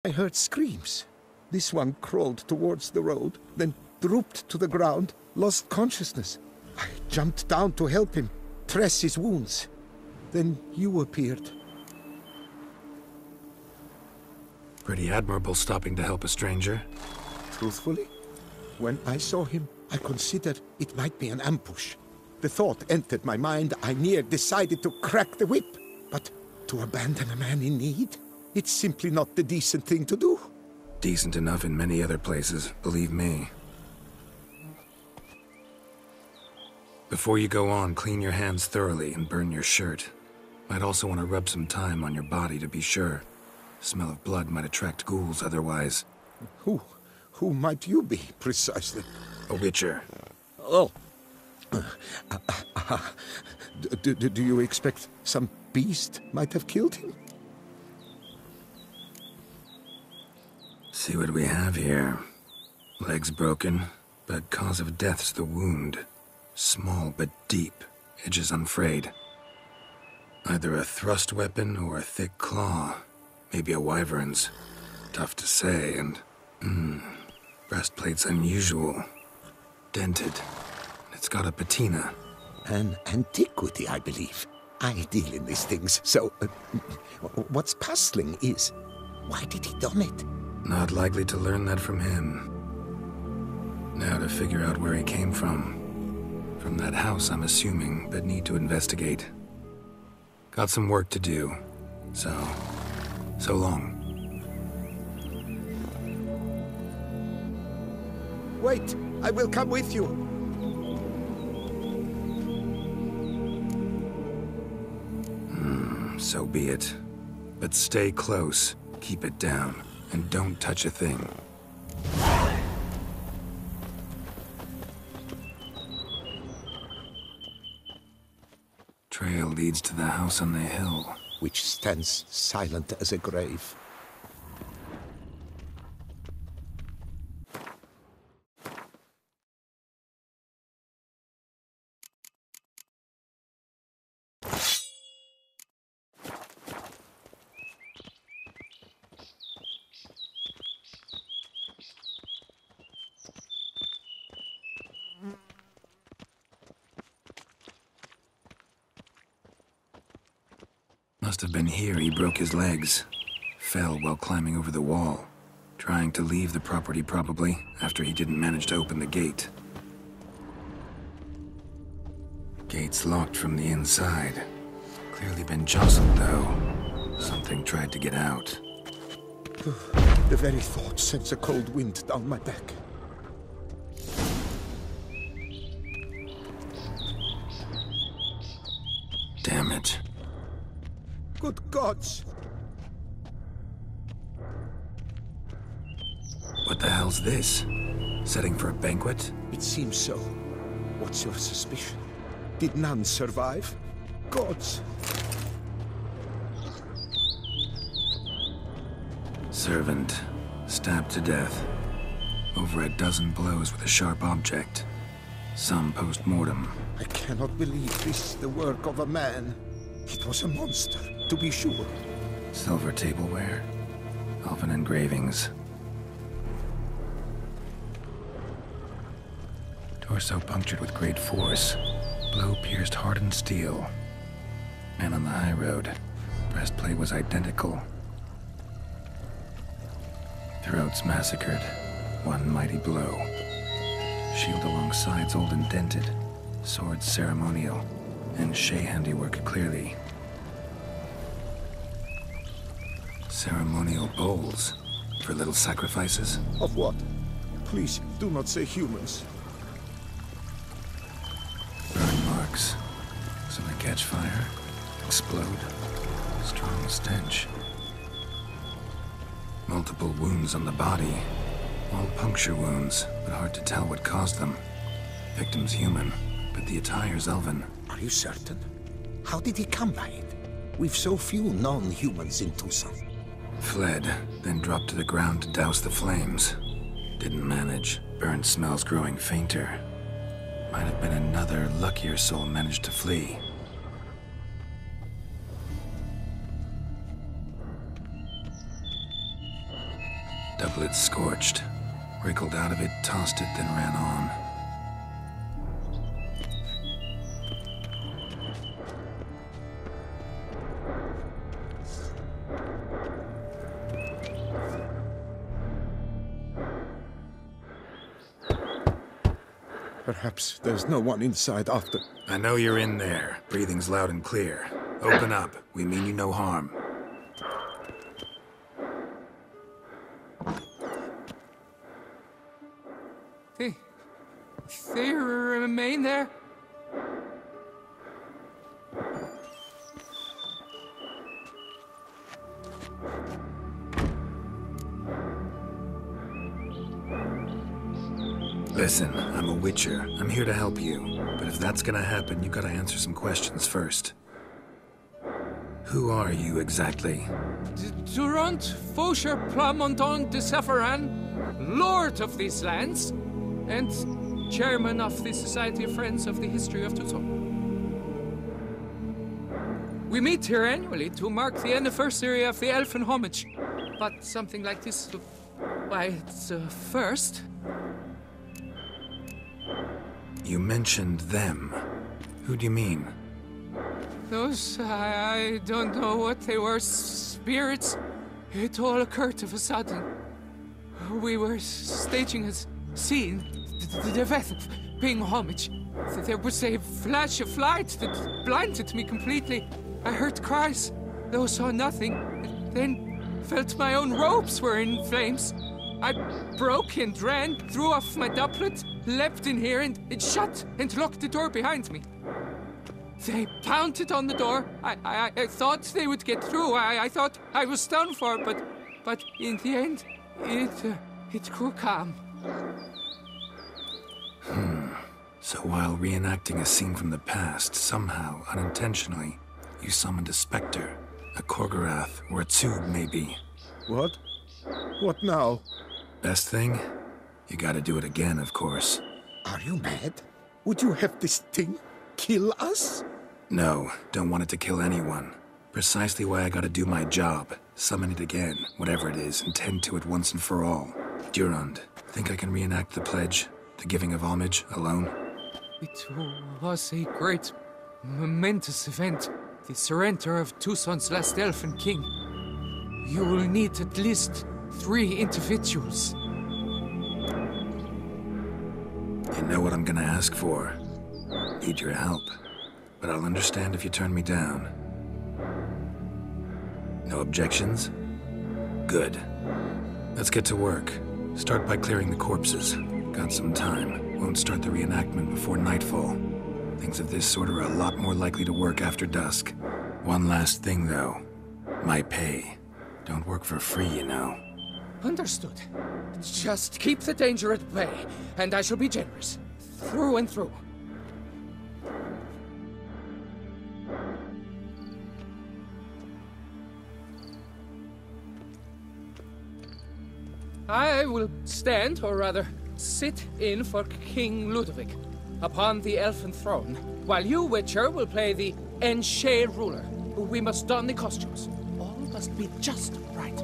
I heard screams. This one crawled towards the road, then drooped to the ground, lost consciousness. I jumped down to help him, dress his wounds. Then you appeared. Pretty admirable stopping to help a stranger. Truthfully, when I saw him, I considered it might be an ambush. The thought entered my mind, I near decided to crack the whip. But to abandon a man in need? It's simply not the decent thing to do. Decent enough in many other places, believe me. Before you go on, clean your hands thoroughly and burn your shirt. Might also want to rub some thyme on your body to be sure. Smell of blood might attract ghouls otherwise. Who might you be, precisely? A witcher. Oh. Do you expect some beast might have killed him? See what we have here. Legs broken, but cause of death's the wound. Small but deep, edges unfrayed. Either a thrust weapon or a thick claw. Maybe a wyvern's. Tough to say, and... breastplate's unusual. Dented. It's got a patina. An antiquity, I believe. I deal in these things, so... what's puzzling is... why did he don it? Not likely to learn that from him. Now to figure out where he came from. From that house, I'm assuming, but need to investigate. Got some work to do. So long. Wait! I will come with you! So be it. But stay close, keep it down, and don't touch a thing. Trail leads to the house on the hill. Which stands silent as a grave. Must have been here he broke his legs. Fell while climbing over the wall. Trying to leave the property probably, after he didn't manage to open the gate. Gate's locked from the inside. Clearly been jostled though. Something tried to get out. The very thought sends a cold wind down my back. Damn it. Good gods! What the hell's this? Setting for a banquet? It seems so. What's your suspicion? Did none survive? Gods! Servant. Stabbed to death. Over a dozen blows with a sharp object. Some post-mortem. I cannot believe this is the work of a man. It was a monster, to be sure. Silver tableware. Elven engravings. Torso punctured with great force. Blow pierced hardened steel. Man on the high road. Breastplate was identical. Throats massacred. One mighty blow. Shield along sides old and dented. Sword ceremonial. And Shay handiwork clearly. Ceremonial bowls. For little sacrifices. Of what? Please, do not say humans. Burn marks. So they catch fire. Explode. Strong stench. Multiple wounds on the body. All puncture wounds, but hard to tell what caused them. Victim's human, but the attire's elven. Are you certain? How did he come by it? We've so few non-humans in Tucson. Fled, then dropped to the ground to douse the flames. Didn't manage. Burnt smells growing fainter. Might have been another luckier soul managed to flee. Doublet scorched. Wriggled out of it, tossed it, then ran on. Perhaps there's no one inside after... I know you're in there. Breathing's loud and clear. Open up. We mean you no harm. They remain there? Listen, I'm a witcher. I'm here to help you. But if that's gonna happen, you gotta answer some questions first. Who are you exactly? Durant Faucher Plamondon de Sepharan, Lord of these lands, and Chairman of the Society of Friends of the History of Tucson. We meet here annually to mark the anniversary of the Elfin Homage. But something like this, why, it's a first. You mentioned them. Who do you mean? Those, I don't know what they were, spirits. It all occurred of a sudden. We were staging a scene, the death of paying homage. There was a flash of light that blinded me completely. I heard cries, though saw nothing, then felt my own robes were in flames. I broke and ran, threw off my doublet, leapt in here and shut and locked the door behind me. They pounded on the door. I thought they would get through. I thought I was done for, but in the end, it grew calm. So while reenacting a scene from the past, somehow, unintentionally, you summoned a specter, a Korgorath, or a tube, maybe. What? What now? Best thing? You gotta do it again, of course. Are you mad? Would you have this thing kill us? No, don't want it to kill anyone. Precisely why I gotta do my job. Summon it again, whatever it is, and tend to it once and for all. Durand, think I can reenact the pledge, the giving of homage, alone? It was a great, momentous event. The surrender of Tucson's last elfin king. You will need at least 3 individuals. You know what I'm gonna ask for. Need your help. But I'll understand if you turn me down. No objections? Good. Let's get to work. Start by clearing the corpses. Got some time. Won't start the reenactment before nightfall. Things of this sort are a lot more likely to work after dusk. One last thing, though. My pay. Don't work for free, you know. Understood. Just keep the danger at bay, and I shall be generous. Through and through. I will stand, or rather, sit in for King Ludovic, upon the elfin throne, while you, Witcher, will play the Enche ruler. We must don the costumes. All must be just right.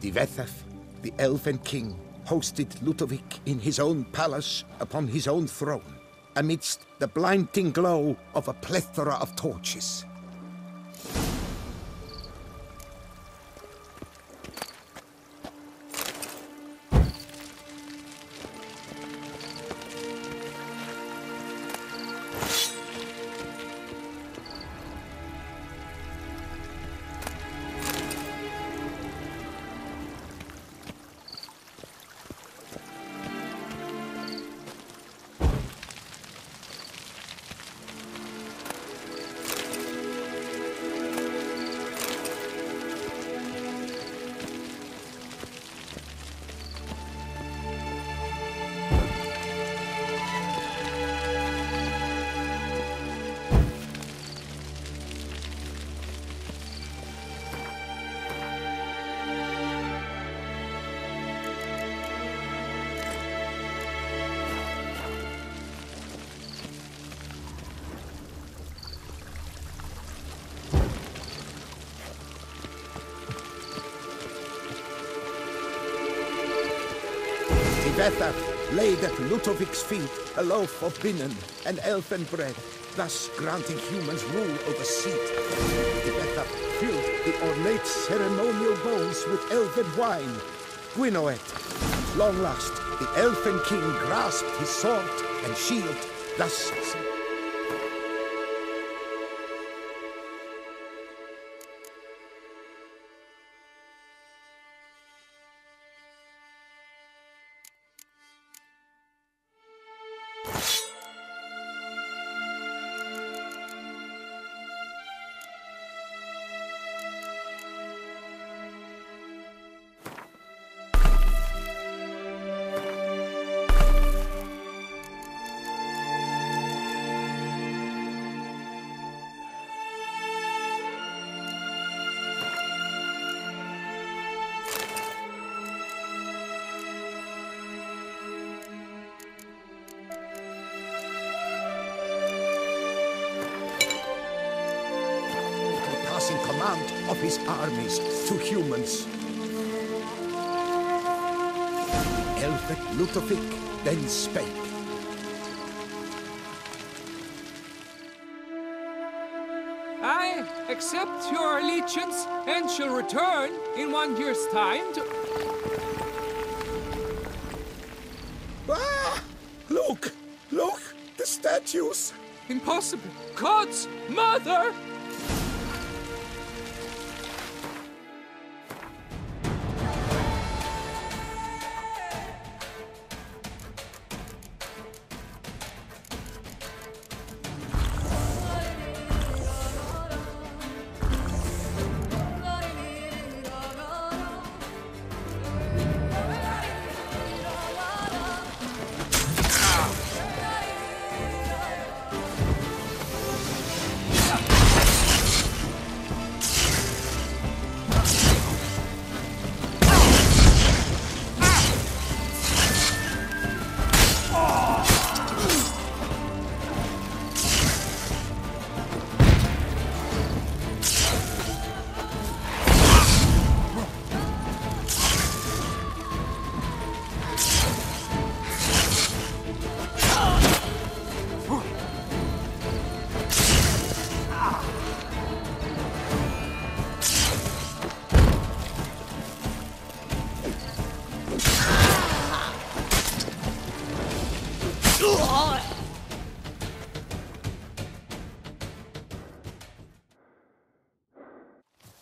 Divethef, the Elven King, hosted Ludovic in his own palace upon his own throne, amidst the blinding glow of a plethora of torches. Defether laid at Ludovic's feet a loaf of binnen and elfen bread, thus granting humans rule over Seat. Defether filled the ornate ceremonial bowls with elven wine. Gwinoet. At long last, the elfen king grasped his sword and shield, thus... passing command of his armies to humans. The elven Ludovic then spake. I accept your allegiance and shall return in 1 year's time to... Ah! Look! Look! The statues! Impossible! God's mother!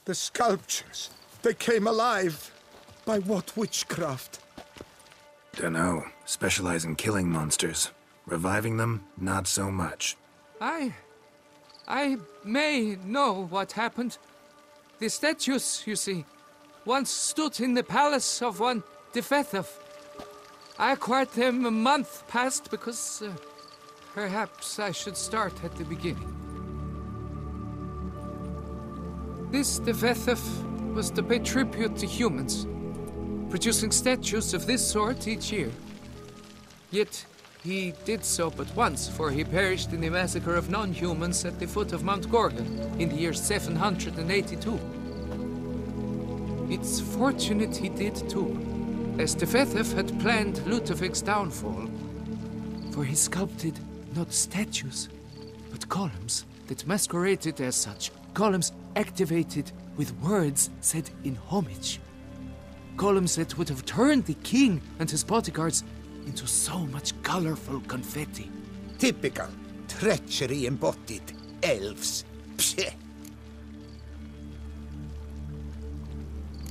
The sculptures, they came alive. By what witchcraft? Dunno. Specialize in killing monsters. Reviving them, not so much. I may know what happened. The statues, you see, once stood in the palace of one Defethov. I acquired them a month past because perhaps I should start at the beginning. This Defethov was to pay tribute to humans, producing statues of this sort each year. Yet he did so but once, for he perished in the massacre of non-humans at the foot of Mount Gorgon in the year 782. It's fortunate he did too, as Defethov had planned Ludovic's downfall, for he sculpted not statues, but columns that masqueraded as such. Columns activated with words said in homage. Columns that would have turned the king and his bodyguards into so much colorful confetti. Typical treachery embodied elves. Psheh.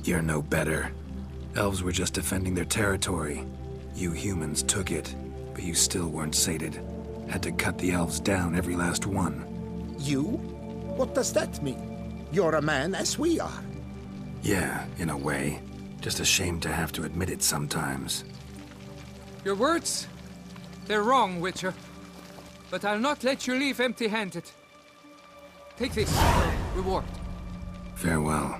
You're no better. Elves were just defending their territory. You humans took it, but you still weren't sated. Had to cut the elves down, every last one. You? What does that mean? You're a man as we are. Yeah, in a way. Just ashamed to have to admit it sometimes. Your words, they're wrong, Witcher. But I'll not let you leave empty-handed. Take this, reward. Farewell.